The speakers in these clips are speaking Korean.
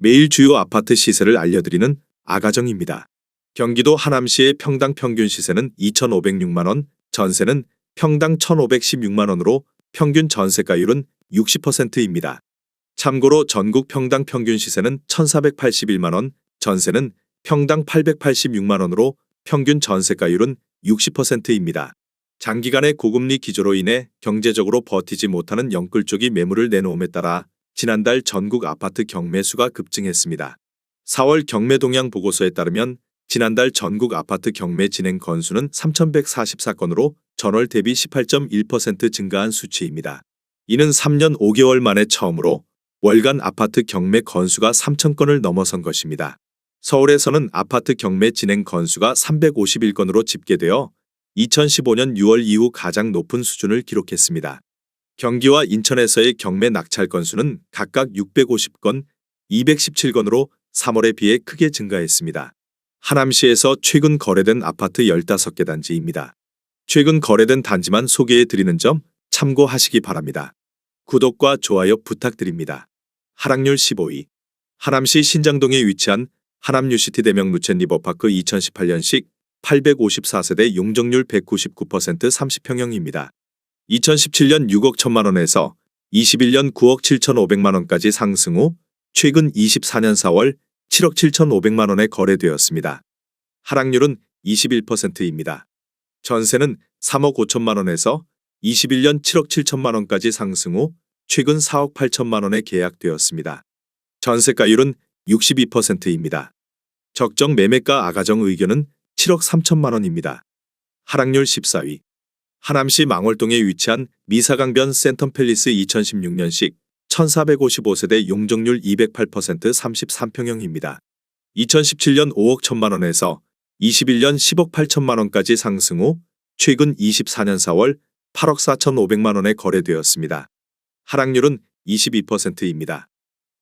매일 주요 아파트 시세를 알려드리는 아가정입니다. 경기도 하남시의 평당 평균 시세는 2,506만원, 전세는 평당 1,516만원으로 평균 전세가율은 60%입니다. 참고로 전국 평당 평균 시세는 1,481만원, 전세는 평당 886만원으로 평균 전세가율은 60%입니다. 장기간의 고금리 기조로 인해 경제적으로 버티지 못하는 영끌 쪽이 매물을 내놓음에 따라 지난달 전국 아파트 경매수가 급증했습니다. 4월 경매 동향 보고서에 따르면 지난달 전국 아파트 경매 진행 건수는 3,144건으로 전월 대비 18.1% 증가한 수치입니다. 이는 3년 5개월 만에 처음으로 월간 아파트 경매 건수가 3,000건을 넘어선 것입니다. 서울에서는 아파트 경매 진행 건수가 351건으로 집계되어 2015년 6월 이후 가장 높은 수준을 기록했습니다. 경기와 인천에서의 경매 낙찰 건수는 각각 650건, 217건으로 3월에 비해 크게 증가했습니다. 하남시에서 최근 거래된 아파트 15개 단지입니다. 최근 거래된 단지만 소개해 드리는 점 참고하시기 바랍니다. 구독과 좋아요 부탁드립니다. 하락률 15위. 하남시 신장동에 위치한 하남뉴시티 대명 루첸 리버파크 2018년식 854세대 용적률 199% 30평형입니다. 2017년 6억 1천만원에서 21년 9억 7,500만원까지 상승 후 최근 24년 4월 7억 7,500만원에 거래되었습니다. 하락률은 21%입니다. 전세는 3억 5천만원에서 21년 7억 7천만원까지 상승 후 최근 4억 8천만원에 계약되었습니다. 전세가율은 62%입니다. 적정 매매가 아가정 의견은 7억 3천만원입니다. 하락률 14위. 하남시 망월동에 위치한 미사강변 센텀팰리스 2016년식 1,455세대 용적률 208% 33평형입니다. 2017년 5억 1천만원에서 21년 10억 8천만원까지 상승 후 최근 24년 4월 8억 4,500만원에 거래되었습니다. 하락률은 22%입니다.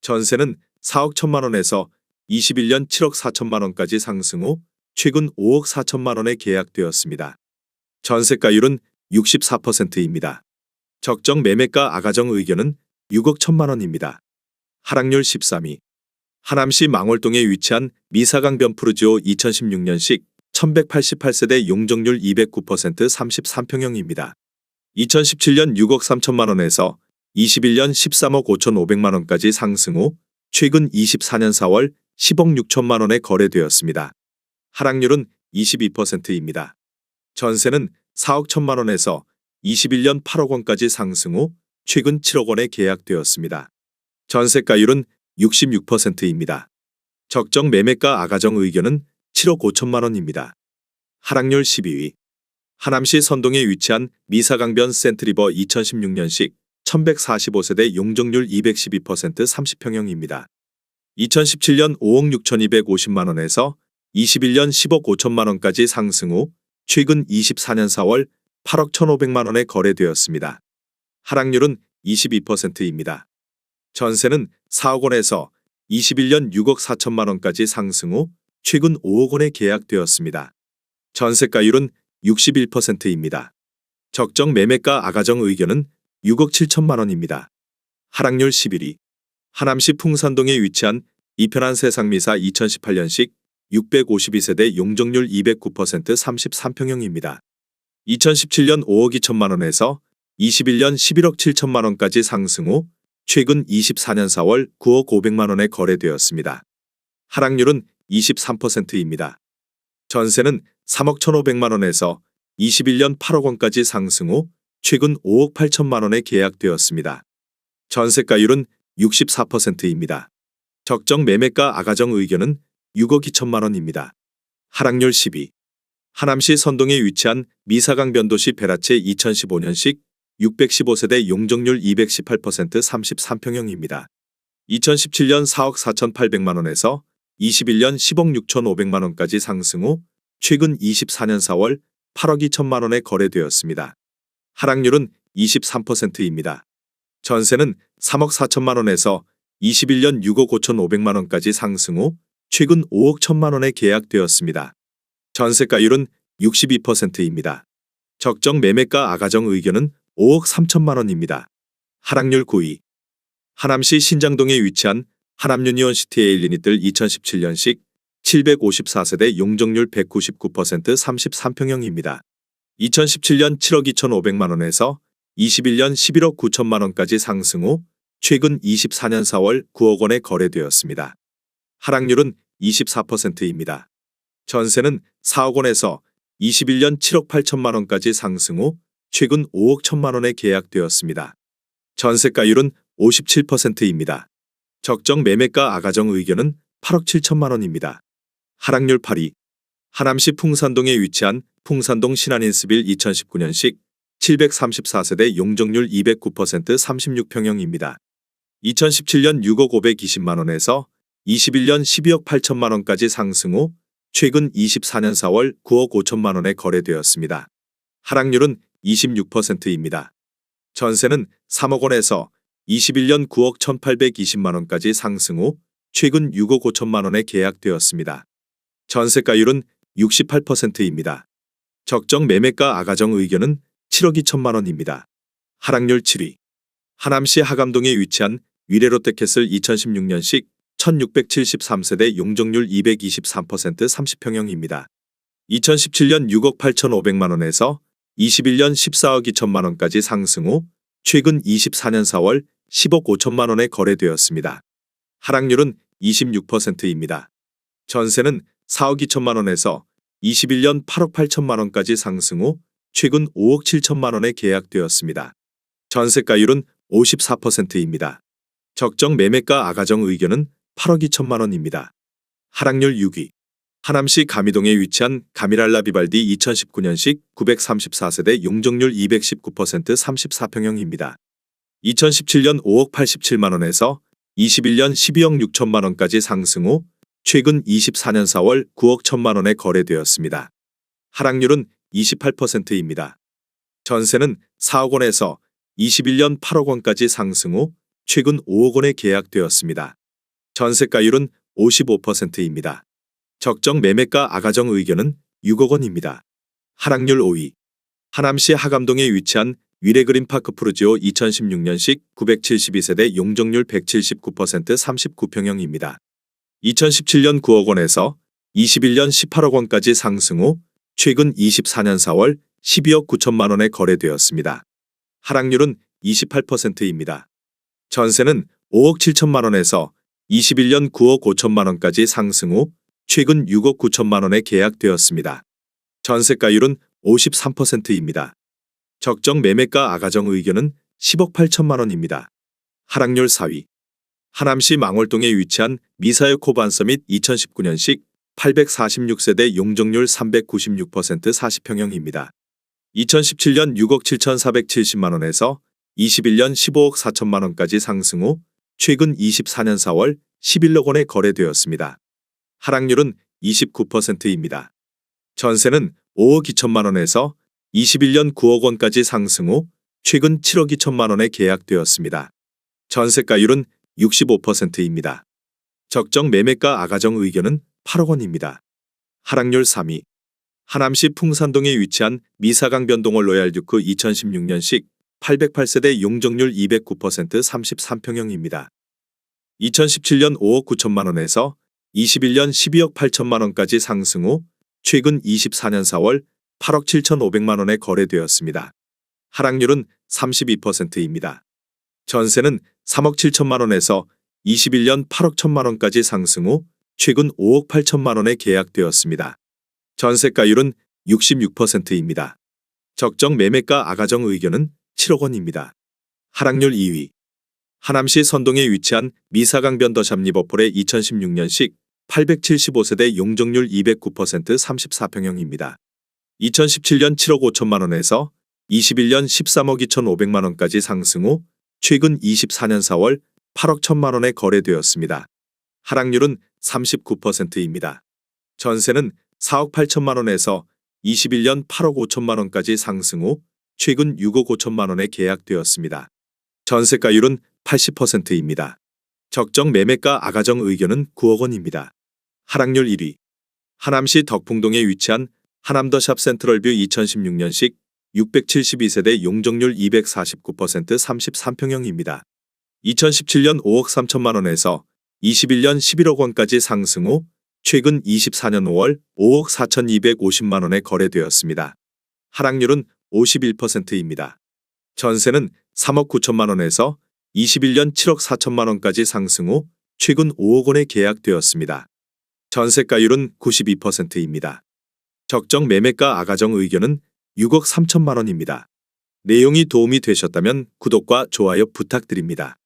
전세는 4억 1천만원에서 21년 7억 4천만원까지 상승 후 최근 5억 4천만원에 계약되었습니다. 전세가율은 64%입니다. 적정 매매가 아가정 의견은 6억 1천만원입니다. 하락률 13위. 하남시 망월동에 위치한 미사강변 푸르지오 2016년식 1188세대 용적률 209% 33평형입니다. 2017년 6억 3천만원에서 21년 13억 5,500만원까지 상승 후 최근 24년 4월 10억 6천만원에 거래되었습니다. 하락률은 22%입니다. 전세는 4억 1천만원에서 21년 8억 원까지 상승 후 최근 7억 원에 계약되었습니다. 전세가율은 66%입니다. 적정 매매가 아가정 의견은 7억 5천만원입니다. 하락률 12위. 하남시 선동에 위치한 미사강변 센트리버 2016년식 1145세대 용적률 212% 30평형입니다. 2017년 5억 6,250만원에서 21년 10억 5천만원까지 상승 후 최근 24년 4월 8억 1,500만원에 거래되었습니다. 하락률은 22%입니다. 전세는 4억 원에서 21년 6억 4천만원까지 상승 후 최근 5억 원에 계약되었습니다. 전세가율은 61%입니다. 적정 매매가 아가정 의견은 6억 7천만원입니다. 하락률 11위. 하남시 풍산동에 위치한 이편한 세상미사 2018년식 652세대 용적률 209% 33평형입니다. 2017년 5억 2천만원에서 21년 11억 7천만원까지 상승 후 최근 24년 4월 9억 500만원에 거래되었습니다. 하락률은 23%입니다. 전세는 3억 1,500만원에서 21년 8억 원까지 상승 후 최근 5억 8천만원에 계약되었습니다. 전세가율은 64%입니다. 적정 매매가 아가정 의견은 6억 2천만원입니다. 하락률 10위. 하남시 선동에 위치한 미사강변도시 베라체 2015년식 615세대 용적률 218% 33평형입니다. 2017년 4억 4,800만원에서 21년 10억 6,500만원까지 상승 후 최근 24년 4월 8억 2천만원에 거래되었습니다. 하락률은 23%입니다. 전세는 3억 4천만원에서 21년 6억 5,500만원까지 상승 후 최근 5억 1천만원에 계약되었습니다. 전세가율은 62%입니다. 적정 매매가 아가정 의견은 5억 3천만원입니다. 하락률 9위. 하남시 신장동에 위치한 하남 유니온시티 에일리닛들 2017년식 754세대 용적률 199% 33평형입니다. 2017년 7억 2,500만 원에서 21년 11억 9천만 원까지 상승 후 최근 24년 4월 9억 원에 거래되었습니다. 하락률은 24%입니다. 전세는 4억 원에서 21년 7억 8천만 원까지 상승 후 최근 5억 1천만 원에 계약되었습니다. 전세가율은 57%입니다. 적정 매매가 아가정 의견은 8억 7천만 원입니다. 하락률 8위. 하남시 풍산동에 위치한 풍산동 신한인스빌 2019년식 734세대 용적률 209% 36평형입니다. 2017년 6억 520만 원에서 21년 12억 8천만 원까지 상승 후 최근 24년 4월 9억 5천만 원에 거래되었습니다. 하락률은 26%입니다. 전세는 3억 원에서 21년 9억 1,820만 원까지 상승 후 최근 6억 5천만 원에 계약되었습니다. 전세가율은 68%입니다. 적정 매매가 아가정 의견은 7억 2천만 원입니다. 하락률 7위. 하남시 하감동에 위치한 위례롯데캐슬 2016년식 1673세대 용적률 223% 30평형입니다. 2017년 6억 8,500만 원에서 21년 14억 2천만 원까지 상승 후 최근 24년 4월 10억 5천만 원에 거래되었습니다. 하락률은 26%입니다. 전세는 4억 2천만 원에서 21년 8억 8천만 원까지 상승 후 최근 5억 7천만 원에 계약되었습니다. 전세가율은 54%입니다. 적정 매매가 아가정 의견은 8억 2천만 원입니다. 하락률 6위. 하남시 가미동에 위치한 가미랄라 비발디 2019년식 934세대 용적률 219% 34평형입니다. 2017년 5억 87만 원에서 21년 12억 6천만 원까지 상승 후 최근 24년 4월 9억 1천만 원에 거래되었습니다. 하락률은 28%입니다. 전세는 4억 원에서 21년 8억 원까지 상승 후 최근 5억 원에 계약되었습니다. 전세가율은 55%입니다. 적정 매매가 아가정 의견은 6억 원입니다. 하락률 5위. 하남시 하감동에 위치한 위례그린파크 푸르지오 2016년식 972세대 용적률 179% 39평형입니다. 2017년 9억 원에서 21년 18억 원까지 상승 후 최근 24년 4월 12억 9천만 원에 거래되었습니다. 하락률은 28%입니다. 전세는 5억 7천만 원에서 21년 9억 5천만 원까지 상승 후 최근 6억 9천만 원에 계약되었습니다. 전세가율은 53%입니다. 적정 매매가 아가정 의견은 10억 8천만 원입니다. 하락률 4위. 하남시 망월동에 위치한 미사여 코반서밋 2019년식 846세대 용적률 396% 40평형입니다. 2017년 6억 7,470만 원에서 21년 15억 4천만 원까지 상승 후 최근 24년 4월 11억 원에 거래되었습니다. 하락률은 29%입니다. 전세는 5억 2천만 원에서 21년 9억 원까지 상승 후 최근 7억 2천만 원에 계약되었습니다. 전세가율은 65%입니다. 적정 매매가 아가정 의견은 8억 원입니다. 하락률 3위. 하남시 풍산동에 위치한 미사강변동월 로얄듀크 2016년식 808세대 용적률 209% 33평형입니다. 2017년 5억 9천만 원에서 21년 12억 8천만 원까지 상승 후 최근 24년 4월 8억 7,500만 원에 거래되었습니다. 하락률은 32%입니다. 전세는 3억 7천만 원에서 21년 8억 1천만 원까지 상승 후 최근 5억 8천만 원에 계약되었습니다. 전세가율은 66%입니다. 적정 매매가 아가정 의견은 7억 원입니다. 하락률 2위. 하남시 선동에 위치한 미사강변 더샵 리버폴의 2016년식 875세대 용적률 209% 34평형입니다. 2017년 7억 5천만 원에서 21년 13억 2,500만 원까지 상승 후 최근 24년 4월 8억 1천만 원에 거래되었습니다. 하락률은 39%입니다. 전세는 4억 8천만 원에서 21년 8억 5천만 원까지 상승 후 최근 6억 5천만 원에 계약되었습니다. 전세가율은 80%입니다. 적정 매매가 아가정 의견은 9억 원입니다. 하락률 1위. 하남시 덕풍동에 위치한 하남더샵 센트럴뷰 2016년식 672세대 용적률 249% 33평형입니다. 2017년 5억 3천만 원에서 21년 11억 원까지 상승 후 최근 24년 5월 5억 4,250만 원에 거래되었습니다. 하락률은 51%입니다. 전세는 3억 9천만 원에서 21년 7억 4천만 원까지 상승 후 최근 5억 원에 계약되었습니다. 전세가율은 92%입니다. 적정 매매가 아가정 의견은 6억 3천만 원입니다. 내용이 도움이 되셨다면 구독과 좋아요 부탁드립니다.